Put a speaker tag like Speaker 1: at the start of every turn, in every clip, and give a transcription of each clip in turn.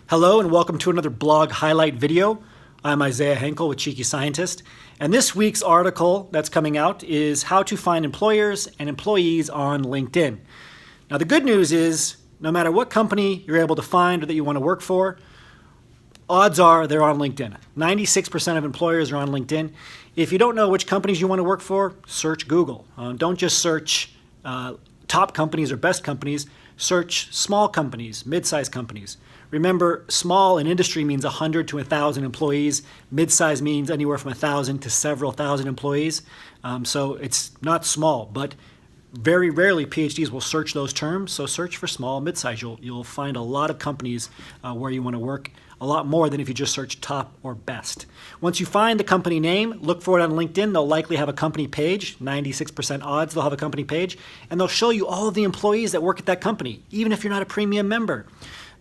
Speaker 1: Hello and welcome to another blog highlight video. I'm Isaiah Henkel with Cheeky Scientist, and this week's article that's coming out is how to find employers and employees on LinkedIn. Now the good news is no matter what company you're able to find or that you want to work for, odds are they're on LinkedIn. 96% of employers are on LinkedIn. If you don't know which companies you want to work for, search Google. Don't just search top companies or best companies. Search small companies, mid-sized companies. Remember, small in industry means 100 to 1,000 employees. Mid-size means anywhere from 1,000 to several thousand employees. So it's not small, but very rarely PhDs will search those terms. So search for small, mid-size. You'll find a lot of companies where you want to work, a lot more than if you just search top or best. Once you find the company name, look for it on LinkedIn. They'll likely have a company page, 96% odds they'll have a company page, and they'll show you all of the employees that work at that company, even if you're not a premium member.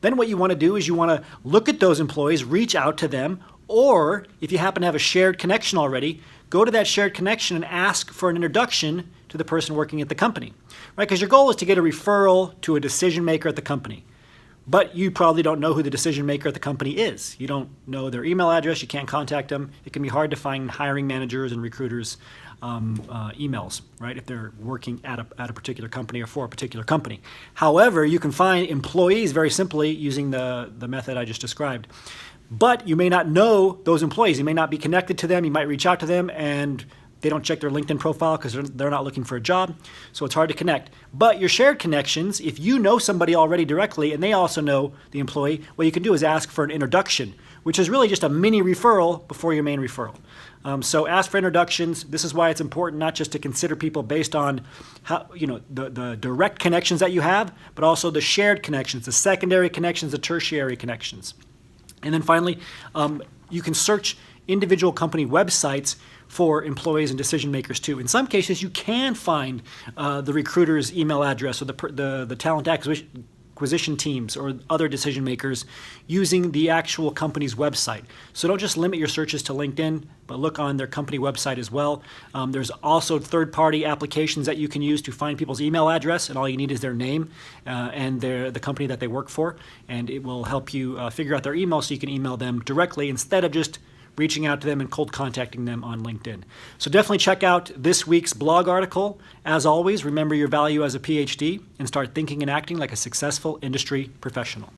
Speaker 1: Then what you want to do is you want to look at those employees, reach out to them, or if you happen to have a shared connection already, go to that shared connection and ask for an introduction to the person working at the company, right? Because your goal is to get a referral to a decision maker at the company. But you probably don't know who the decision maker at the company is. You don't know their email address. You can't contact them. It can be hard to find hiring managers and recruiters' emails, right, if they're working at a particular company or for a particular company. However, you can find employees very simply using the method I just described. But you may not know those employees. You may not be connected to them. You might reach out to them and they don't check their LinkedIn profile because they're not looking for a job, so it's hard to connect. But your shared connections, if you know somebody already directly and they also know the employee, what you can do is ask for an introduction, which is really just a mini referral before your main referral. So ask for introductions. This is why it's important not just to consider people based on how, the direct connections that you have, but also the shared connections, the secondary connections, the tertiary connections. And then finally, you can search individual company websites for employees and decision makers too. In some cases, you can find the recruiter's email address or the talent acquisition teams or other decision makers using the actual company's website. So don't just limit your searches to LinkedIn, but look on their company website as well. There's also third-party applications that you can use to find people's email address, and all you need is their name and the company that they work for, and it will help you figure out their email so you can email them directly instead of just reaching out to them and cold contacting them on LinkedIn. So definitely check out this week's blog article. As always, remember your value as a PhD and start thinking and acting like a successful industry professional.